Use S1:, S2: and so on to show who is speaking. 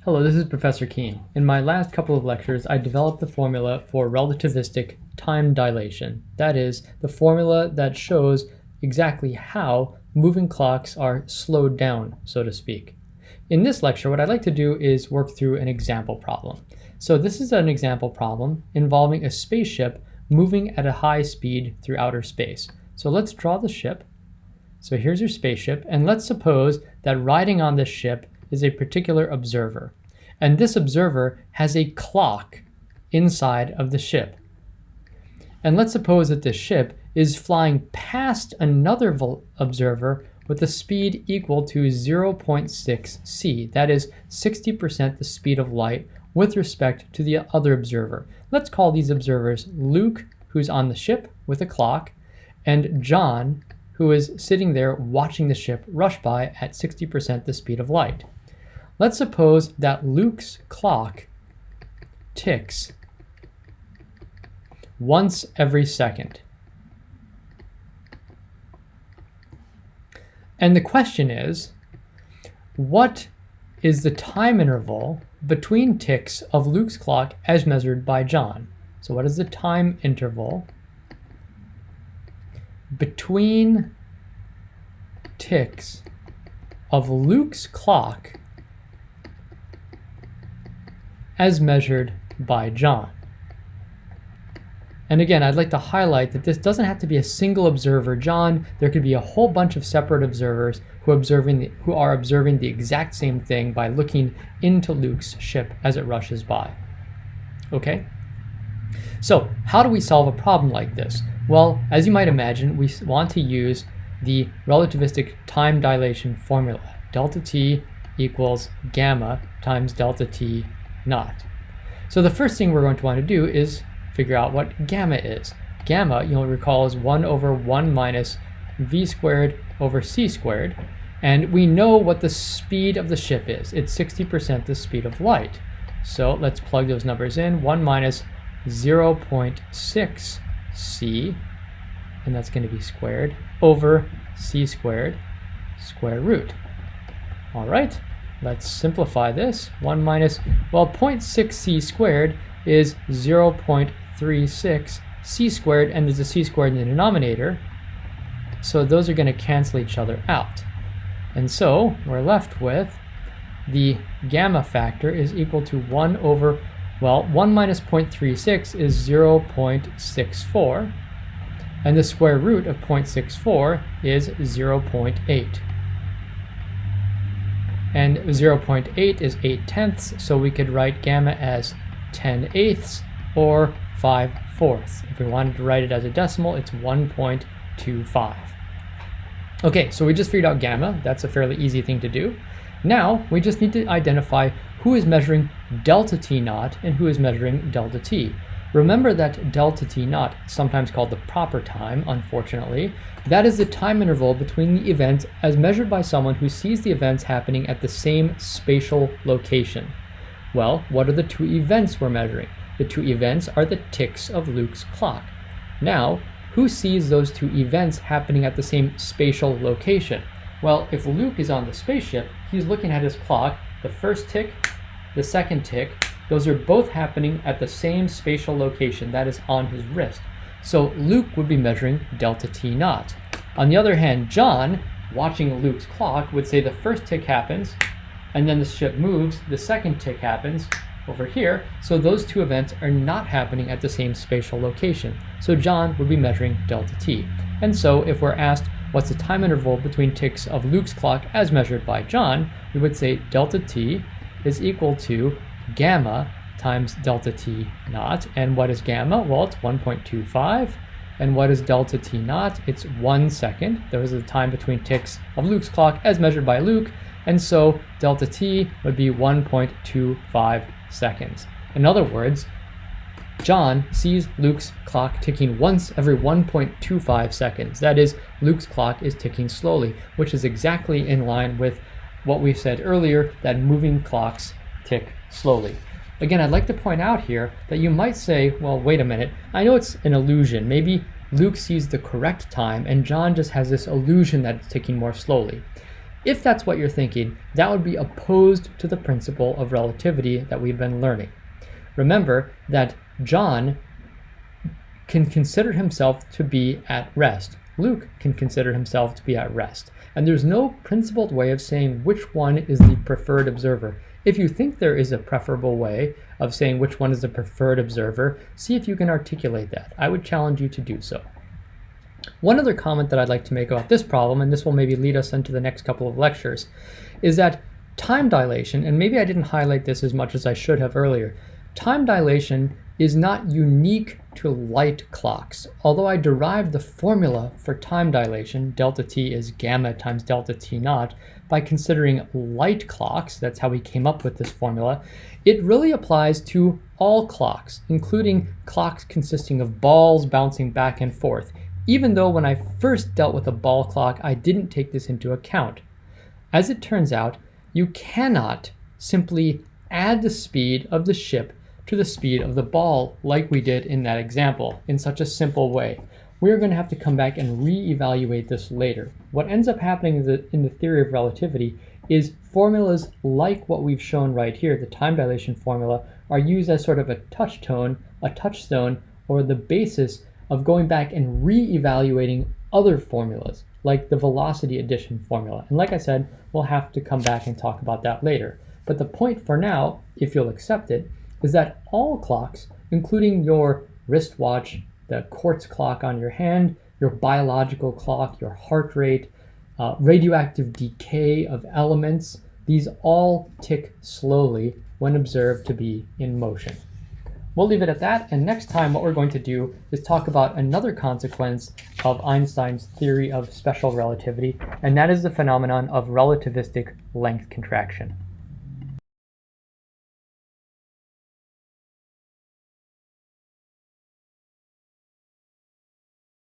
S1: Hello, this is Professor Kuehn. In my last couple of lectures, I developed the formula for relativistic time dilation. That is, the formula that shows exactly how moving clocks are slowed down, so to speak. In this lecture, what I'd like to do is work through an example problem. So this is an example problem involving a spaceship moving at a high speed through outer space. So let's draw the ship. So here's your spaceship, and let's suppose that riding on this ship is a particular observer. And this observer has a clock inside of the ship. And let's suppose that this ship is flying past another observer with a speed equal to 0.6 c. That is 60% the speed of light with respect to the other observer. Let's call these observers Luke, who's on the ship with a clock, and John, who is sitting there watching the ship rush by at 60% the speed of light. Let's suppose that Luke's clock ticks once every second. And the question is, what is the time interval between ticks of Luke's clock as measured by John? So what is the time interval between ticks of Luke's clock as measured by John? And again, I'd like to highlight that this doesn't have to be a single observer, John. There could be a whole bunch of separate observers who are observing the exact same thing by looking into Luke's ship as it rushes by. Okay? So how do we solve a problem like this? Well, as you might imagine, we want to use the relativistic time dilation formula. Delta t equals gamma times delta t naught. So the first thing we're going to want to do is figure out what gamma is. Gamma, you'll recall, is 1 over 1 minus v squared over c squared. And we know what the speed of the ship is. It's 60% the speed of light. So let's plug those numbers in. 1 minus 0.6 c, and that's going to be squared, over c squared square root. All right, let's simplify this. 1 minus, well, 0.6 c squared is 0.36 c squared, and there's a c squared in the denominator, so those are going to cancel each other out. And so we're left with the gamma factor is equal to 1 over, well, 1 minus 0.36 is 0.64, and the square root of 0.64 is 0.8. And 0.8 is 8/10, so we could write gamma as 10/8 or 5/4. If we wanted to write it as a decimal, it's 1.25. Okay, so we just figured out gamma. That's a fairly easy thing to do. Now we just need to identify who is measuring delta t naught and who is measuring delta t. Remember that delta t naught, sometimes called the proper time, unfortunately, that is the time interval between the events as measured by someone who sees the events happening at the same spatial location. Well, what are the two events we're measuring? The two events are the ticks of Luke's clock. Now, who sees those two events happening at the same spatial location? Well, if Luke is on the spaceship, he's looking at his clock, the first tick, the second tick, those are both happening at the same spatial location, that is on his wrist. So Luke would be measuring delta t naught. On the other hand, John, watching Luke's clock, would say the first tick happens, and then the ship moves, the second tick happens over here, so those two events are not happening at the same spatial location. So John would be measuring delta t. And so if we're asked what's the time interval between ticks of Luke's clock as measured by John, we would say delta t is equal to gamma times delta t naught. And what is gamma? Well, it's 1.25. And what is delta t naught? It's 1 second. Those are the time between ticks of Luke's clock as measured by Luke. And so delta t would be 1.25 seconds. In other words, John sees Luke's clock ticking once every 1.25 seconds. That is, Luke's clock is ticking slowly, which is exactly in line with what we said earlier, that moving clocks tick slowly. Again, I'd like to point out here that you might say, well, wait a minute, I know it's an illusion. Maybe Luke sees the correct time and John just has this illusion that it's ticking more slowly. If that's what you're thinking, that would be opposed to the principle of relativity that we've been learning. Remember that John can consider himself to be at rest. Luke can consider himself to be at rest. And there's no principled way of saying which one is the preferred observer. If you think there is a preferable way of saying which one is the preferred observer, see if you can articulate that. I would challenge you to do so. One other comment that I'd like to make about this problem, and this will maybe lead us into the next couple of lectures, is that time dilation, and maybe I didn't highlight this as much as I should have earlier, time dilation is not unique to light clocks. Although I derived the formula for time dilation, delta t is gamma times delta t naught, by considering light clocks, that's how we came up with this formula, it really applies to all clocks, including clocks consisting of balls bouncing back and forth, even though when I first dealt with a ball clock, I didn't take this into account. As it turns out, you cannot simply add the speed of the ship to the speed of the ball like we did in that example in such a simple way. We're going to have to come back and re-evaluate this later. What ends up happening in the theory of relativity is formulas like what we've shown right here, the time dilation formula, are used as sort of a touchstone, or the basis of going back and re-evaluating other formulas, like the velocity addition formula. And like I said, we'll have to come back and talk about that later. But the point for now, if you'll accept it, is that all clocks, including your wristwatch, the quartz clock on your hand, your biological clock, your heart rate, radioactive decay of elements, these all tick slowly when observed to be in motion. We'll leave it at that, and next time what we're going to do is talk about another consequence of Einstein's theory of special relativity, and that is the phenomenon of relativistic length contraction.